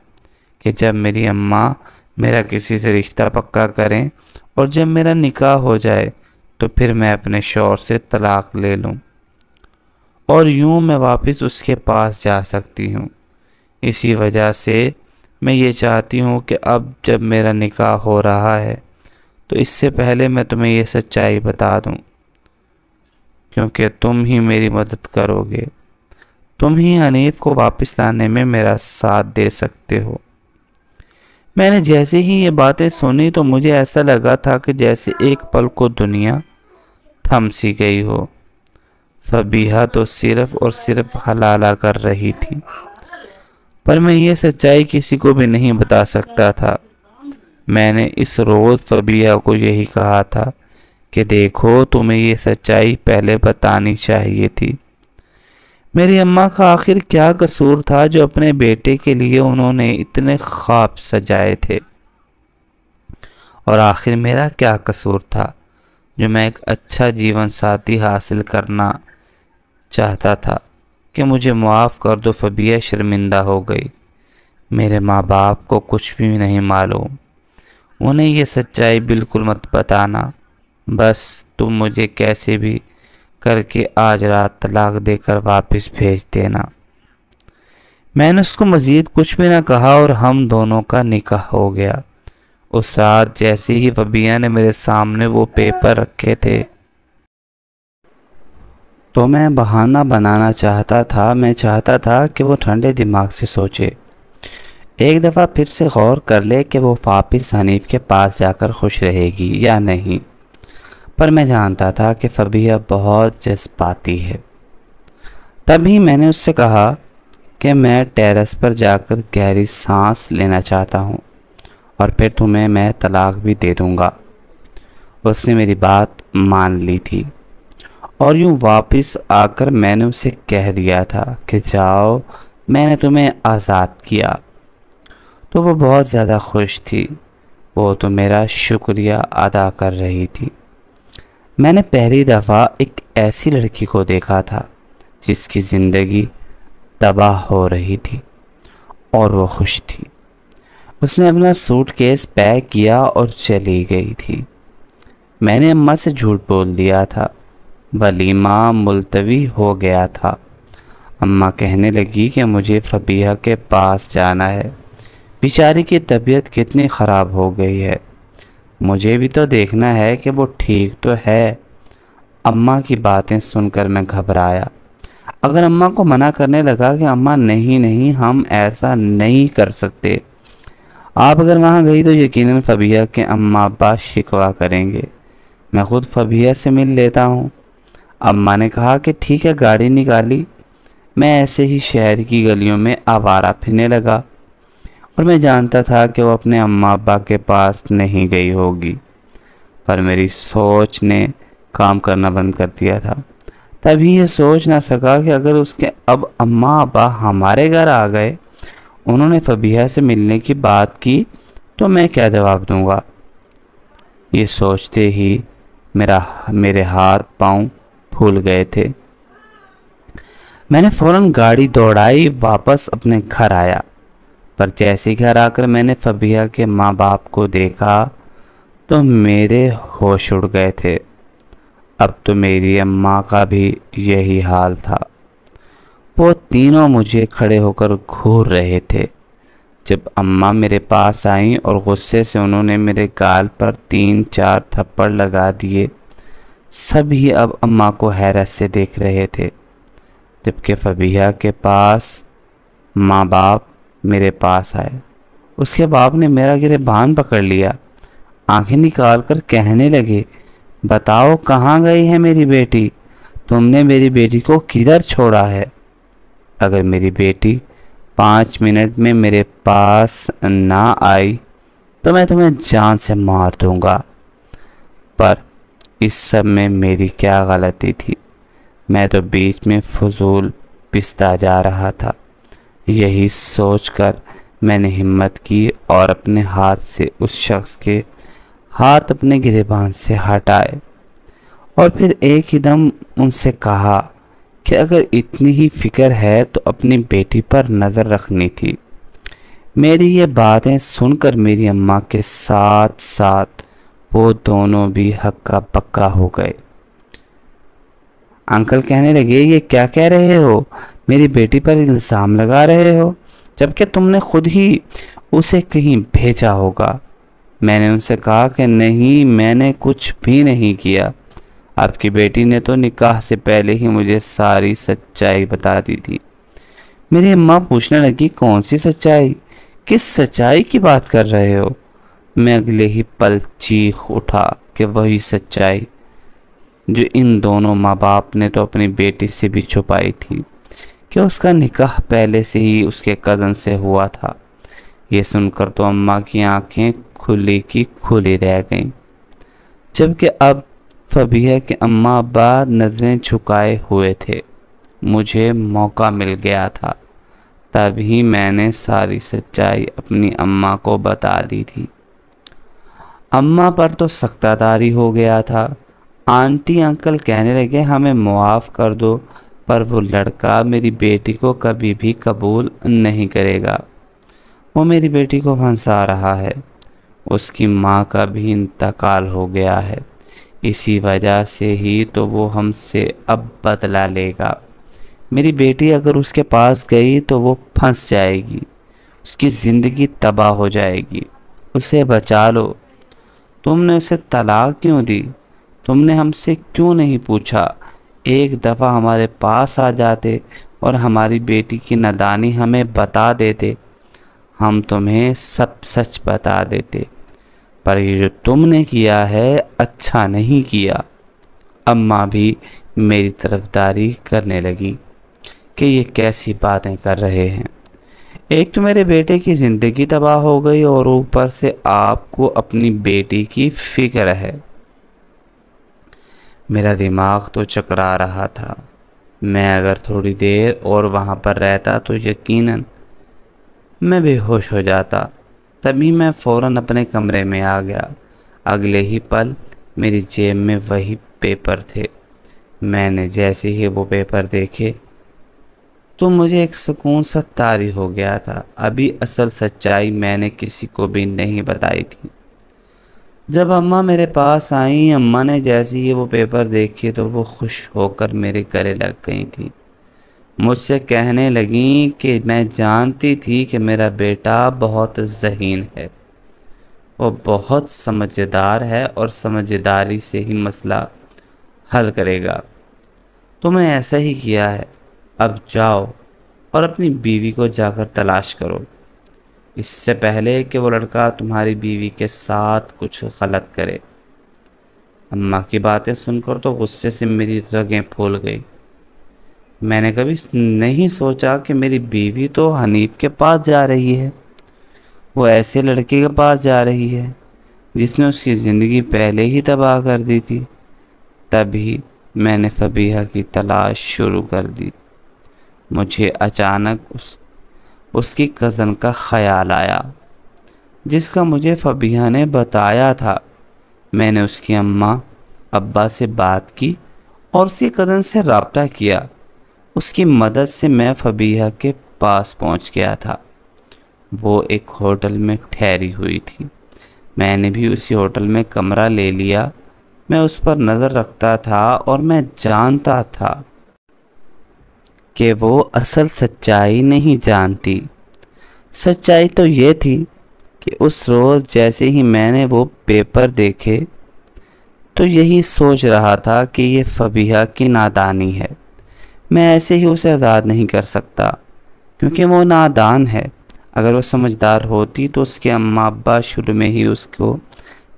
کہ جب میری اماں میرا کسی سے رشتہ پکا کریں اور جب میرا نکاح ہو جائے تو پھر میں اپنے شوہر سے طلاق لے لوں اور یوں میں واپس اس کے پاس جا سکتی ہوں۔ اسی وجہ سے میں یہ چاہتی ہوں کہ اب جب میرا نکاح ہو رہا ہے تو اس سے پہلے میں تمہیں یہ سچائی بتا دوں، کیونکہ تم ہی میری مدد کرو گے، تم ہی حنیف کو واپس لانے میں میرا ساتھ دے سکتے ہو۔ میں نے جیسے ہی یہ باتیں سنی تو مجھے ایسا لگا تھا کہ جیسے ایک پل کو دنیا تھم سی گئی ہو۔ فبیہا تو صرف اور صرف حلالہ کر رہی تھی، پر میں یہ سچائی کسی کو بھی نہیں بتا سکتا تھا۔ میں نے اس روز فبیہا کو یہی کہا تھا کہ دیکھو، تمہیں یہ سچائی پہلے بتانی چاہیے تھی۔ میری اماں کا آخر کیا قصور تھا جو اپنے بیٹے کے لیے انہوں نے اتنے خواب سجائے تھے، اور آخر میرا کیا قصور تھا جو میں ایک اچھا جیون ساتھی حاصل کرنا چاہتا تھا کہ مجھے معاف کر دو۔ فبیہا شرمندہ ہو گئی۔ میرے ماں باپ کو کچھ بھی نہیں معلوم، انہیں یہ سچائی بالکل مت بتانا، بس تم مجھے کیسے بھی کر کے آج رات طلاق دے کر واپس بھیج دینا۔ میں نے اس کو مزید کچھ بھی نہ کہا اور ہم دونوں کا نکاح ہو گیا۔ اس رات جیسے ہی فبیہا نے میرے سامنے وہ پیپر رکھے تھے تو میں بہانہ بنانا چاہتا تھا۔ میں چاہتا تھا کہ وہ ٹھنڈے دماغ سے سوچے، ایک دفعہ پھر سے غور کر لے کہ وہ واپس حنیف کے پاس جا کر خوش رہے گی یا نہیں۔ پر میں جانتا تھا کہ فبیہا بہت جذباتی ہے۔ تبھی میں نے اس سے کہا کہ میں ٹیرس پر جا کر گہری سانس لینا چاہتا ہوں اور پھر تمہیں میں طلاق بھی دے دوں گا۔ اس نے میری بات مان لی تھی اور یوں واپس آ کر میں نے اسے کہہ دیا تھا کہ جاؤ، میں نے تمہیں آزاد کیا۔ تو وہ بہت زیادہ خوش تھی، وہ تو میرا شکریہ ادا کر رہی تھی۔ میں نے پہلی دفعہ ایک ایسی لڑکی کو دیکھا تھا جس کی زندگی تباہ ہو رہی تھی۔ اور وہ خوش تھی۔ اس نے اپنا سوٹ کیس پیک کیا اور چلی گئی تھی۔ میں نے اماں سے جھوٹ بول دیا تھا، ولیمہ ملتوی ہو گیا تھا۔ اماں کہنے لگی کہ مجھے فبیہہ کے پاس جانا ہے، بیچاری کی طبیعت کتنی خراب ہو گئی ہے، مجھے بھی تو دیکھنا ہے کہ وہ ٹھیک تو ہے۔ اماں کی باتیں سن کر میں گھبرایا۔ اگر اماں کو منع کرنے لگا کہ اماں نہیں ہم ایسا نہیں کر سکتے، آپ اگر وہاں گئی تو یقیناً فبیہہ کے اماں ابا شکوہ کریں گے، میں خود فبیہہ سے مل لیتا ہوں۔ اماں نے کہا کہ ٹھیک ہے، گاڑی نکالی۔ میں ایسے ہی شہر کی گلیوں میں آوارہ پھرنے لگا، اور میں جانتا تھا کہ وہ اپنے اماں ابا کے پاس نہیں گئی ہوگی، پر میری سوچ نے کام کرنا بند کر دیا تھا۔ تبھی یہ سوچ نہ سکا کہ اگر اس کے اب اماں ابا ہمارے گھر آ گئے، انہوں نے فبیہہ سے ملنے کی بات کی، تو میں کیا جواب دوں گا۔ یہ سوچتے ہی میرے ہاتھ پاؤں پھول گئے تھے۔ میں نے فوراً گاڑی دوڑائی، واپس اپنے گھر آیا، پر جیسے گھر آ کر میں نے فبیہہ کے ماں باپ کو دیکھا تو میرے ہوش اڑ گئے تھے۔ اب تو میری اماں کا بھی یہی حال تھا۔ وہ تینوں مجھے کھڑے ہو کر گھور رہے تھے۔ جب اماں میرے پاس آئیں اور غصے سے انہوں نے میرے گال پر 3-4 تھپڑ لگا دیے، سبھی اب اماں کو حیرت سے دیکھ رہے تھے، جبکہ فبیہہ کے پاس ماں باپ میرے پاس آئے۔ اس کے باپ نے میرا گریبان پکڑ لیا، آنکھیں نکال کر کہنے لگے، بتاؤ کہاں گئی ہے میری بیٹی؟ تم نے میری بیٹی کو کدھر چھوڑا ہے؟ اگر میری بیٹی 5 منٹ میں میرے پاس نہ آئی تو میں تمہیں جان سے مار دوں گا۔ پر اس سب میں میری کیا غلطی تھی؟ میں تو بیچ میں فضول پستا جا رہا تھا۔ یہی سوچ کر میں نے ہمت کی اور اپنے ہاتھ سے اس شخص کے ہاتھ اپنے گریبان سے ہٹائے، اور پھر ایک ہی دم ان سے کہا کہ اگر اتنی ہی فکر ہے تو اپنی بیٹی پر نظر رکھنی تھی۔ میری یہ باتیں سن کر میری اماں کے ساتھ ساتھ وہ دونوں بھی ہکا پکا ہو گئے۔ انکل کہنے لگے، یہ کیا کہہ رہے ہو؟ میری بیٹی پر الزام لگا رہے ہو، جبکہ تم نے خود ہی اسے کہیں بھیجا ہوگا۔ میں نے ان سے کہا کہ نہیں، میں نے کچھ بھی نہیں کیا۔ آپ کی بیٹی نے تو نکاح سے پہلے ہی مجھے ساری سچائی بتا دی تھی۔ میری اماں پوچھنے لگی، کون سی سچائی؟ کس سچائی کی بات کر رہے ہو؟ میں اگلے ہی پل چیخ اٹھا کہ وہی سچائی جو ان دونوں ماں باپ نے تو اپنی بیٹی سے بھی چھپائی تھی، کہ اس کا نکاح پہلے سے ہی اس کے کزن سے ہوا تھا۔ یہ سن کر تو اماں کی آنکھیں کھلی کی کھلی رہ گئیں، جبکہ اب فبیہہ کے اماں ابا نظریں جھکائے ہوئے تھے۔ مجھے موقع مل گیا تھا، تبھی میں نے ساری سچائی اپنی اماں کو بتا دی تھی۔ اماں پر تو سختہ طاری ہو گیا تھا۔ آنٹی انکل کہنے لگے، ہمیں معاف کر دو، پر وہ لڑکا میری بیٹی کو کبھی بھی قبول نہیں کرے گا۔ وہ میری بیٹی کو پھنسا رہا ہے۔ اس کی ماں کا بھی انتقال ہو گیا ہے، اسی وجہ سے ہی تو وہ ہم سے اب بدلہ لے گا۔ میری بیٹی اگر اس کے پاس گئی تو وہ پھنس جائے گی، اس کی زندگی تباہ ہو جائے گی۔ اسے بچا لو۔ تم نے اسے طلاق کیوں دی؟ تم نے ہم سے کیوں نہیں پوچھا؟ ایک دفعہ ہمارے پاس آ جاتے اور ہماری بیٹی کی نادانی ہمیں بتا دیتے، ہم تمہیں سب سچ بتا دیتے۔ پر یہ جو تم نے کیا ہے، اچھا نہیں کیا۔ اماں بھی میری طرفداری کرنے لگی کہ یہ کیسی باتیں کر رہے ہیں، ایک تو میرے بیٹے کی زندگی تباہ ہو گئی اور اوپر سے آپ کو اپنی بیٹی کی فکر ہے۔ میرا دماغ تو چکرا رہا تھا۔ میں اگر تھوڑی دیر اور وہاں پر رہتا تو یقیناً میں بے ہوش ہو جاتا۔ تبھی میں فوراً اپنے کمرے میں آ گیا۔ اگلے ہی پل میری جیب میں وہی پیپر تھے۔ میں نے جیسے ہی وہ پیپر دیکھے، تو مجھے ایک سکون سا طاری ہو گیا تھا۔ ابھی اصل سچائی میں نے کسی کو بھی نہیں بتائی تھی۔ جب اماں میرے پاس آئیں، اماں نے جیسے ہی وہ پیپر دیکھے تو وہ خوش ہو کر میرے گلے لگ گئی تھی۔ مجھ سے کہنے لگیں کہ میں جانتی تھی کہ میرا بیٹا بہت ذہین ہے، وہ بہت سمجھدار ہے اور سمجھداری سے ہی مسئلہ حل کرے گا۔ تم نے ایسا ہی کیا ہے، اب جاؤ اور اپنی بیوی کو جا کر تلاش کرو، اس سے پہلے کہ وہ لڑکا تمہاری بیوی کے ساتھ کچھ غلط کرے۔ اماں کی باتیں سن کر تو غصے سے میری رگیں پھول گئی۔ میں نے کبھی نہیں سوچا کہ میری بیوی تو حنیف کے پاس جا رہی ہے، وہ ایسے لڑکے کے پاس جا رہی ہے جس نے اس کی زندگی پہلے ہی تباہ کر دی تھی۔ تبھی میں نے فبیہہ کی تلاش شروع کر دی۔ مجھے اچانک اس کی کزن کا خیال آیا جس کا مجھے فبیہہ نے بتایا تھا۔ میں نے اس کی اماں ابا سے بات کی اور اس کی کزن سے رابطہ کیا۔ اس کی مدد سے میں فبیہہ کے پاس پہنچ گیا تھا۔ وہ ایک ہوٹل میں ٹھہری ہوئی تھی۔ میں نے بھی اسی ہوٹل میں کمرہ لے لیا۔ میں اس پر نظر رکھتا تھا اور میں جانتا تھا کہ وہ اصل سچائی نہیں جانتی۔ سچائی تو یہ تھی کہ اس روز جیسے ہی میں نے وہ پیپر دیکھے تو یہی سوچ رہا تھا کہ یہ فبیہہ کی نادانی ہے۔ میں ایسے ہی اسے آزاد نہیں کر سکتا کیونکہ وہ نادان ہے۔ اگر وہ سمجھدار ہوتی تو اس کے اماں ابا شروع میں ہی اس کو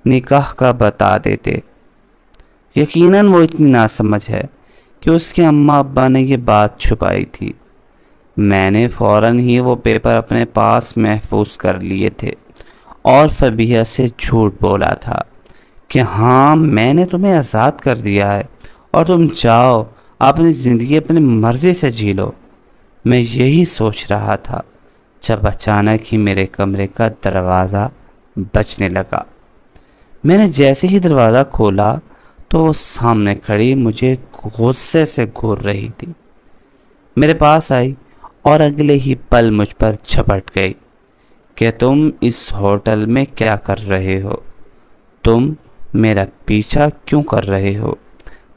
نکاح کا بتا دیتے۔ یقیناً وہ اتنی ناسمجھ ہے کہ اس کے اماں ابا نے یہ بات چھپائی تھی۔ میں نے فوراً ہی وہ پیپر اپنے پاس محفوظ کر لیے تھے اور فبیہہ سے جھوٹ بولا تھا کہ ہاں میں نے تمہیں آزاد کر دیا ہے اور تم جاؤ اپنی زندگی اپنی مرضی سے جی لو۔ میں یہی سوچ رہا تھا جب اچانک ہی میرے کمرے کا دروازہ بجنے لگا۔ میں نے جیسے ہی دروازہ کھولا تو وہ سامنے کھڑی مجھے غصے سے گھور رہی تھی۔ میرے پاس آئی اور اگلے ہی پل مجھ پر جھپٹ گئی کہ تم اس ہوٹل میں کیا کر رہے ہو؟ تم میرا پیچھا کیوں کر رہے ہو؟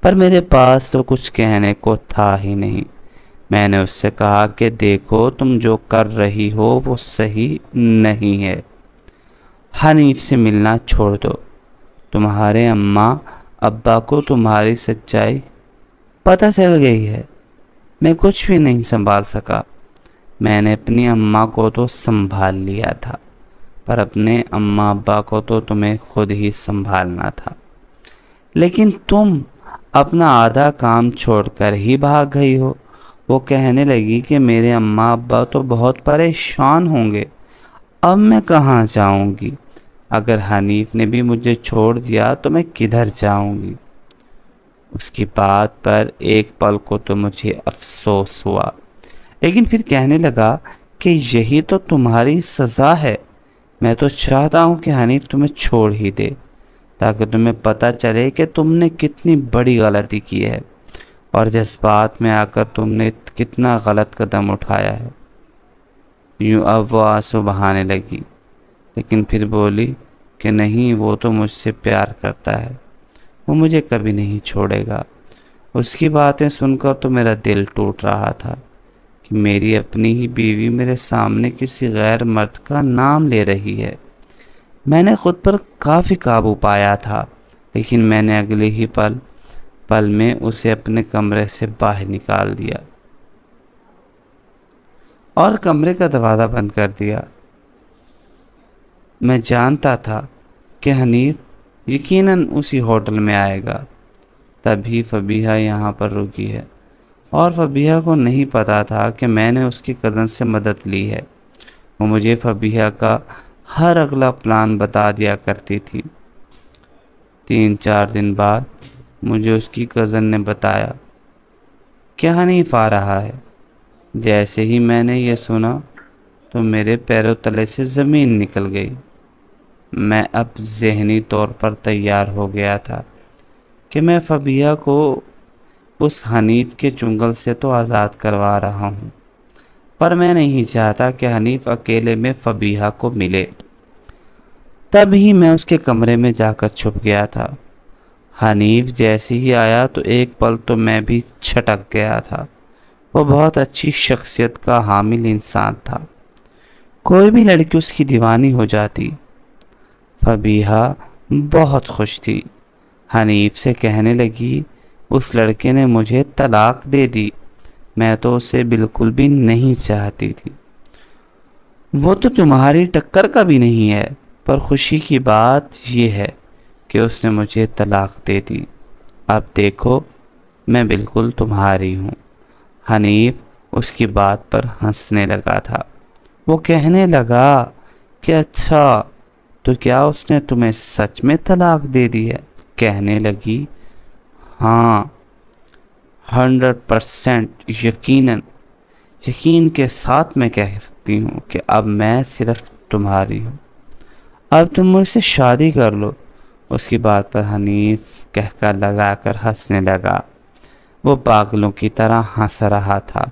پر میرے پاس تو کچھ کہنے کو تھا ہی نہیں۔ میں نے اس سے کہا کہ دیکھو تم جو کر رہی ہو وہ صحیح نہیں ہے۔ حنیف سے ملنا چھوڑ دو۔ تمہارے اماں ابا کو تمہاری سچائی پتہ چل گئی ہے۔ میں کچھ بھی نہیں سنبھال سکا۔ میں نے اپنی اماں کو تو سنبھال لیا تھا پر اپنے اماں ابا کو تو تمہیں خود ہی سنبھالنا تھا۔ لیکن تم اپنا آدھا کام چھوڑ کر ہی بھاگ گئی ہو۔ وہ کہنے لگی کہ میرے اماں ابا تو بہت پریشان ہوں گے، اب میں کہاں جاؤں گی؟ اگر حنیف نے بھی مجھے چھوڑ دیا تو میں کدھر جاؤں گی؟ اس کی بات پر ایک پل کو تو مجھے افسوس ہوا، لیکن پھر کہنے لگا کہ یہی تو تمہاری سزا ہے۔ میں تو چاہتا ہوں کہ حنیف تمہیں چھوڑ ہی دے تاکہ تمہیں پتہ چلے کہ تم نے کتنی بڑی غلطی کی ہے اور جذبات میں آ کر تم نے کتنا غلط قدم اٹھایا ہے۔ یوں اب وہ آنسو بہانے لگی، لیکن پھر بولی کہ نہیں، وہ تو مجھ سے پیار کرتا ہے، وہ مجھے کبھی نہیں چھوڑے گا۔ اس کی باتیں سن کر تو میرا دل ٹوٹ رہا تھا کہ میری اپنی ہی بیوی میرے سامنے کسی غیر مرد کا نام لے رہی ہے۔ میں نے خود پر کافی قابو پایا تھا، لیکن میں نے اگلے ہی پل میں اسے اپنے کمرے سے باہر نکال دیا اور کمرے کا دروازہ بند کر دیا۔ میں جانتا تھا کہ حنیف یقیناً اسی ہوٹل میں آئے گا، تبھی فبیہہ یہاں پر رکی ہے، اور فبیہہ کو نہیں پتا تھا کہ میں نے اس کی کزن سے مدد لی ہے۔ وہ مجھے فبیہہ کا ہر اگلا پلان بتا دیا کرتی تھی۔ 3-4 دن بعد مجھے اس کی کزن نے بتایا کہ حنیف آ رہا ہے۔ جیسے ہی میں نے یہ سنا تو میرے پیروں تلے سے زمین نکل گئی۔ میں اب ذہنی طور پر تیار ہو گیا تھا کہ میں فبیہہ کو اس حنیف کے چنگل سے تو آزاد کروا رہا ہوں، پر میں نہیں چاہتا کہ حنیف اکیلے میں فبیہہ کو ملے۔ تب ہی میں اس کے کمرے میں جا کر چھپ گیا تھا۔ حنیف جیسے ہی آیا تو ایک پل تو میں بھی چھٹک گیا تھا۔ وہ بہت اچھی شخصیت کا حامل انسان تھا، کوئی بھی لڑکی اس کی دیوانی ہو جاتی۔ فبیہہ بہت خوش تھی، حنیف سے کہنے لگی اس لڑکے نے مجھے طلاق دے دی، میں تو اسے بالکل بھی نہیں چاہتی تھی، وہ تو تمہاری ٹکر کا بھی نہیں ہے، پر خوشی کی بات یہ ہے کہ اس نے مجھے طلاق دے دی، اب دیکھو میں بالکل تمہاری ہوں۔ حنیف اس کی بات پر ہنسنے لگا تھا۔ وہ کہنے لگا کہ اچھا تو کیا اس نے تمہیں سچ میں طلاق دے دی ہے؟ کہنے لگی ہاں 100% یقین کے ساتھ میں کہہ سکتی ہوں کہ اب میں صرف تمہاری ہوں، اب تم مجھ سے شادی کر لو۔ اس کی بات پر حنیف کہکا لگا کر ہنسنے لگا، وہ پاگلوں کی طرح ہنس رہا تھا۔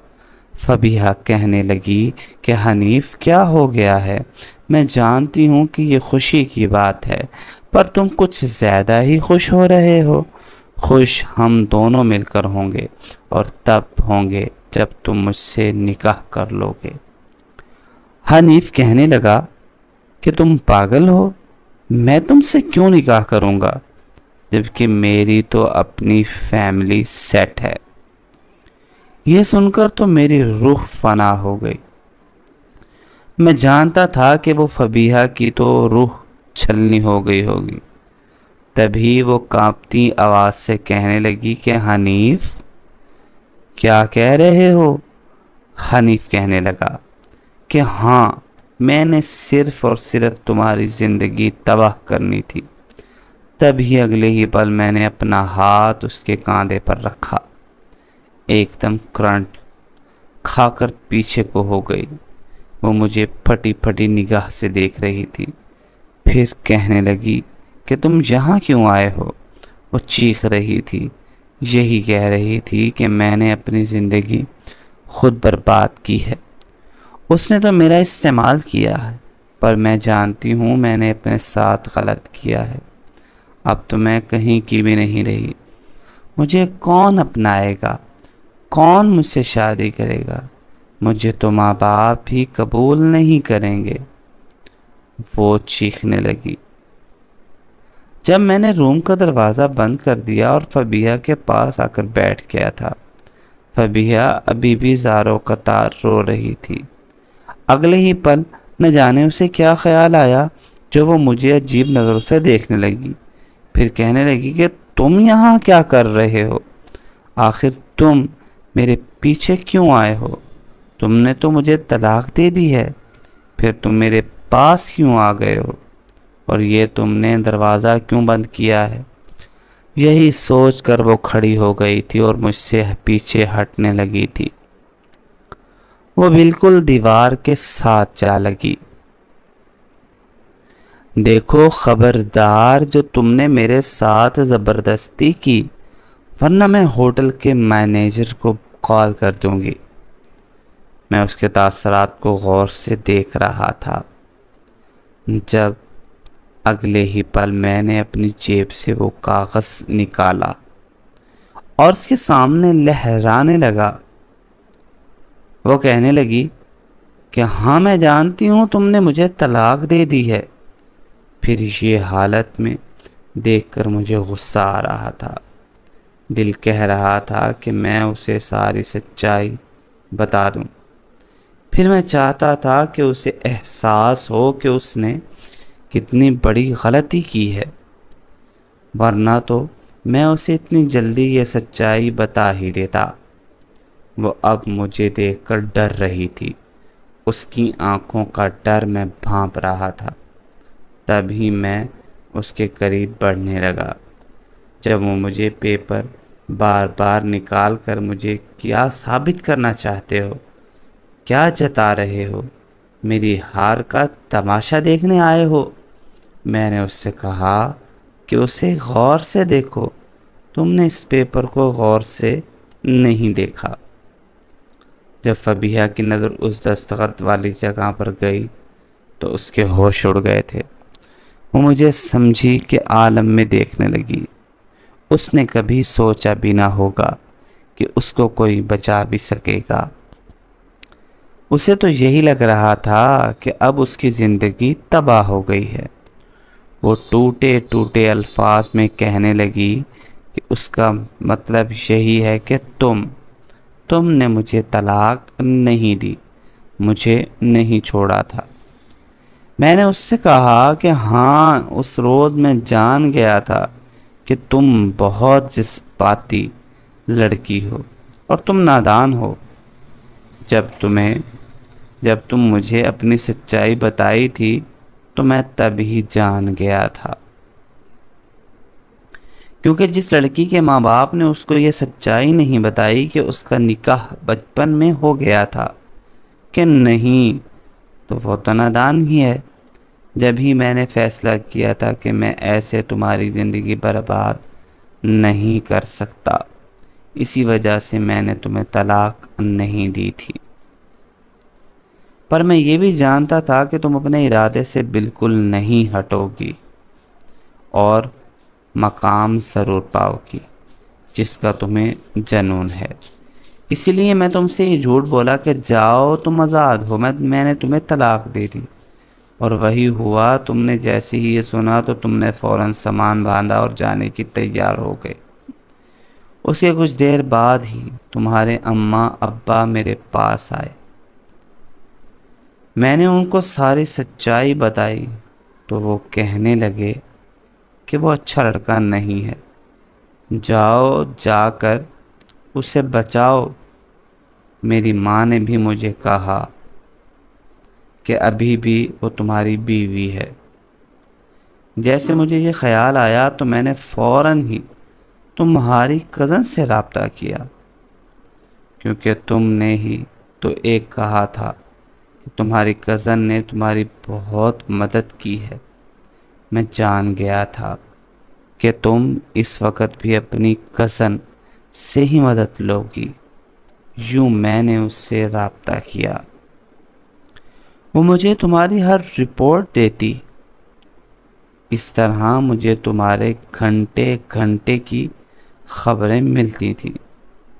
فبیہہ کہنے لگی کہ حنیف کیا ہو گیا ہے؟ میں جانتی ہوں کہ یہ خوشی کی بات ہے، پر تم کچھ زیادہ ہی خوش ہو رہے ہو۔ خوش ہم دونوں مل کر ہوں گے، اور تب ہوں گے جب تم مجھ سے نکاح کر لو گے۔ حنیف کہنے لگا کہ تم پاگل ہو، میں تم سے کیوں نکاح کروں گا جبکہ میری تو اپنی فیملی سیٹ ہے۔ یہ سن کر تو میری روح فنا ہو گئی۔ میں جانتا تھا کہ وہ فبیہہ کی تو روح چھلنی ہو گئی ہوگی۔ تبھی وہ کانپتی آواز سے کہنے لگی کہ حنیف کیا کہہ رہے ہو؟ حنیف کہنے لگا کہ ہاں میں نے صرف اور صرف تمہاری زندگی تباہ کرنی تھی۔ تبھی اگلے ہی پل میں نے اپنا ہاتھ اس کے کاندھے پر رکھا، ایک دم کرنٹ کھا کر پیچھے کو ہو گئی۔ وہ مجھے پھٹی پھٹی نگاہ سے دیکھ رہی تھی، پھر کہنے لگی کہ تم یہاں کیوں آئے ہو؟ وہ چیخ رہی تھی، یہی کہہ رہی تھی کہ میں نے اپنی زندگی خود برباد کی ہے، اس نے تو میرا استعمال کیا ہے، پر میں جانتی ہوں میں نے اپنے ساتھ غلط کیا ہے، اب تو میں کہیں کی بھی نہیں رہی، مجھے کون اپنائے گا، کون مجھ سے شادی کرے گا، مجھے تو ماں باپ بھی قبول نہیں کریں گے۔ وہ چیخنے لگی۔ جب میں نے روم کا دروازہ بند کر دیا اور فبیہہ کے پاس آ کر بیٹھ گیا تھا، فبیہہ ابھی بھی زاروں قطار رو رہی تھی۔ اگلے ہی پل نہ جانے اسے کیا خیال آیا جو وہ مجھے عجیب نظروں سے دیکھنے لگی، پھر کہنے لگی کہ تم یہاں کیا کر رہے ہو؟ آخر تم میرے پیچھے کیوں آئے ہو؟ تم نے تو مجھے طلاق دے دی ہے، پھر تم میرے پاس کیوں آ گئے ہو؟ اور یہ تم نے دروازہ کیوں بند کیا ہے؟ یہی سوچ کر وہ کھڑی ہو گئی تھی اور مجھ سے پیچھے ہٹنے لگی تھی۔ وہ بالکل دیوار کے ساتھ جا لگی۔ دیکھو خبردار جو تم نے میرے ساتھ زبردستی کی، ورنہ میں ہوٹل کے مینیجر کو کال کر دوں گی۔ میں اس کے تاثرات کو غور سے دیکھ رہا تھا جب اگلے ہی پل میں نے اپنی جیب سے وہ کاغذ نکالا اور اس کے سامنے لہرانے لگا۔ وہ کہنے لگی کہ ہاں میں جانتی ہوں تم نے مجھے طلاق دے دی ہے۔ پھر یہ حالت میں دیکھ کر مجھے غصہ آ رہا تھا، دل کہہ رہا تھا کہ میں اسے ساری سچائی بتا دوں، پھر میں چاہتا تھا کہ اسے احساس ہو کہ اس نے کتنی بڑی غلطی کی ہے، ورنہ تو میں اسے اتنی جلدی یہ سچائی بتا ہی دیتا۔ وہ اب مجھے دیکھ کر ڈر رہی تھی، اس کی آنکھوں کا ڈر میں بھانپ رہا تھا۔ تبھی میں اس کے قریب بڑھنے لگا جب وہ مجھے پیپر بار بار نکال کر مجھے کیا ثابت کرنا چاہتے ہو؟ کیا جتا رہے ہو؟ میری ہار کا تماشا دیکھنے آئے ہو؟ میں نے اس سے کہا کہ اسے غور سے دیکھو، تم نے اس پیپر کو غور سے نہیں دیکھا۔ جب فبیہا کی نظر اس دستخط والی جگہ پر گئی تو اس کے ہوش اڑ گئے تھے۔ وہ مجھے سمجھی کہ عالم میں دیکھنے لگی۔ اس نے کبھی سوچا بھی نہ ہوگا کہ اس کو کوئی بچا بھی سکے گا۔ اسے تو یہی لگ رہا تھا کہ اب اس کی زندگی تباہ ہو گئی ہے۔ وہ ٹوٹے ٹوٹے الفاظ میں کہنے لگی کہ اس کا مطلب یہی ہے کہ تم نے مجھے طلاق نہیں دی، مجھے نہیں چھوڑا تھا۔ میں نے اس سے کہا کہ ہاں، اس روز میں جان گیا تھا کہ تم بہت جذباتی لڑکی ہو اور تم نادان ہو۔ جب تم مجھے اپنی سچائی بتائی تھی تو میں تب ہی جان گیا تھا، کیونکہ جس لڑکی کے ماں باپ نے اس کو یہ سچائی نہیں بتائی کہ اس کا نکاح بچپن میں ہو گیا تھا کہ نہیں، تو وہ تو نادان ہی ہے۔ جب ہی میں نے فیصلہ کیا تھا کہ میں ایسے تمہاری زندگی برباد نہیں کر سکتا، اسی وجہ سے میں نے تمہیں طلاق نہیں دی تھی۔ پر میں یہ بھی جانتا تھا کہ تم اپنے ارادے سے بالکل نہیں ہٹو گی اور مقام ضرور پاؤ گی جس کا تمہیں جنون ہے۔ اسی لیے میں تم سے یہ جھوٹ بولا کہ جاؤ تم آزاد ہو، میں نے تمہیں طلاق دے دی۔ اور وہی ہوا، تم نے جیسے ہی یہ سنا تو تم نے فوراً سامان باندھا اور جانے کی تیار ہو گئے۔ اس کے کچھ دیر بعد ہی تمہارے اماں ابا میرے پاس آئے۔ میں نے ان کو ساری سچائی بتائی تو وہ کہنے لگے کہ وہ اچھا لڑکا نہیں ہے، جاؤ جا کر اسے بچاؤ۔ میری ماں نے بھی مجھے کہا کہ ابھی بھی وہ تمہاری بیوی ہے۔ جیسے مجھے یہ خیال آیا تو میں نے فوراً ہی تمہاری کزن سے رابطہ کیا، کیونکہ تم نے ہی تو ایک کہا تھا کہ تمہاری کزن نے تمہاری بہت مدد کی ہے۔ میں جان گیا تھا کہ تم اس وقت بھی اپنی کزن سے ہی مدد لو گی۔ یوں میں نے اس سے رابطہ کیا۔ وہ مجھے تمہاری ہر رپورٹ دیتی۔ اس طرح مجھے تمہارے گھنٹے گھنٹے کی خبریں ملتی تھیں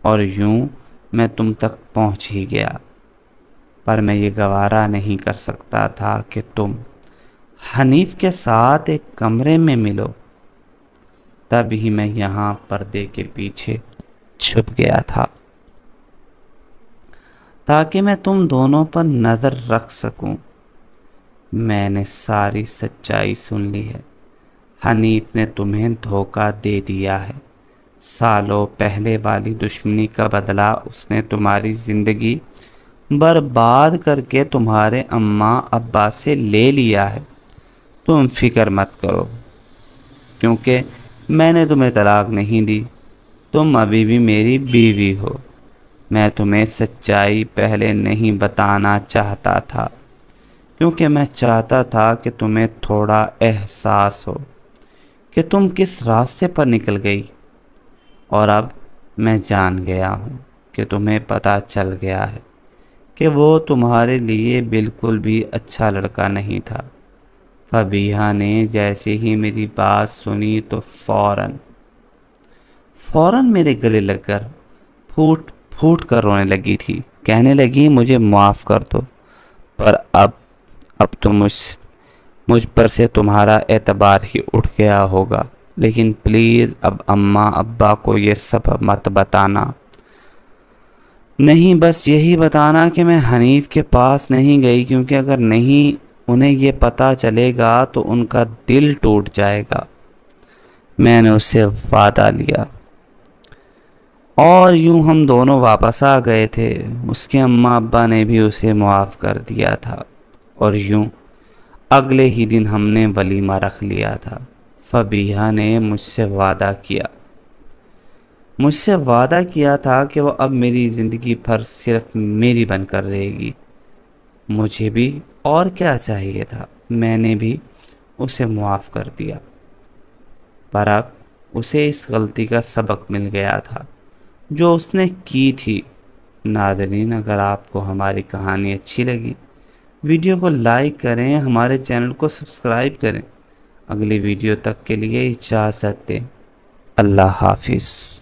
اور یوں میں تم تک پہنچ ہی گیا۔ پر میں یہ گوارا نہیں کر سکتا تھا کہ تم حنیف کے ساتھ ایک کمرے میں ملو۔ تب ہی میں یہاں پردے کے پیچھے چھپ گیا تھا تاکہ میں تم دونوں پر نظر رکھ سکوں۔ میں نے ساری سچائی سن لی ہے۔ حنیف نے تمہیں دھوکہ دے دیا ہے۔ سالوں پہلے والی دشمنی کا بدلہ اس نے تمہاری زندگی برباد کر کے تمہارے اماں ابا سے لے لیا ہے۔ تم فکر مت کرو، کیونکہ میں نے تمہیں طلاق نہیں دی، تم ابھی بھی میری بیوی ہو۔ میں تمہیں سچائی پہلے نہیں بتانا چاہتا تھا، کیونکہ میں چاہتا تھا کہ تمہیں تھوڑا احساس ہو کہ تم کس راستے پر نکل گئی۔ اور اب میں جان گیا ہوں کہ تمہیں پتہ چل گیا ہے کہ وہ تمہارے لیے بالکل بھی اچھا لڑکا نہیں تھا۔ فبیہا نے جیسے ہی میری بات سنی تو فوراً میرے گلے لگ کر پھوٹ پھوٹ کر رونے لگی تھی۔ کہنے لگی مجھے معاف کر دو، پر اب تو مجھ پر سے تمہارا اعتبار ہی اٹھ گیا ہوگا، لیکن پلیز اب اماں ابا کو یہ سب مت بتانا۔ نہیں، بس یہی بتانا کہ میں حنیف کے پاس نہیں گئی، کیونکہ اگر نہیں انہیں یہ پتہ چلے گا تو ان کا دل ٹوٹ جائے گا۔ میں نے اس سے وعدہ لیا اور یوں ہم دونوں واپس آ گئے تھے۔ اس کے اماں ابا نے بھی اسے معاف کر دیا تھا اور یوں اگلے ہی دن ہم نے ولیمہ رکھ لیا تھا۔ فبیہا نے مجھ سے وعدہ کیا تھا کہ وہ اب میری زندگی بھر صرف میری بن کر رہے گی۔ مجھے بھی اور کیا چاہیے تھا، میں نے بھی اسے معاف کر دیا۔ پر اب اسے اس غلطی کا سبق مل گیا تھا جو اس نے کی تھی۔ ناظرین، اگر آپ کو ہماری کہانی اچھی لگی ویڈیو کو لائک کریں، ہمارے چینل کو سبسکرائب کریں۔ اگلی ویڈیو تک کے لیے اجازت دیں۔ اللہ حافظ۔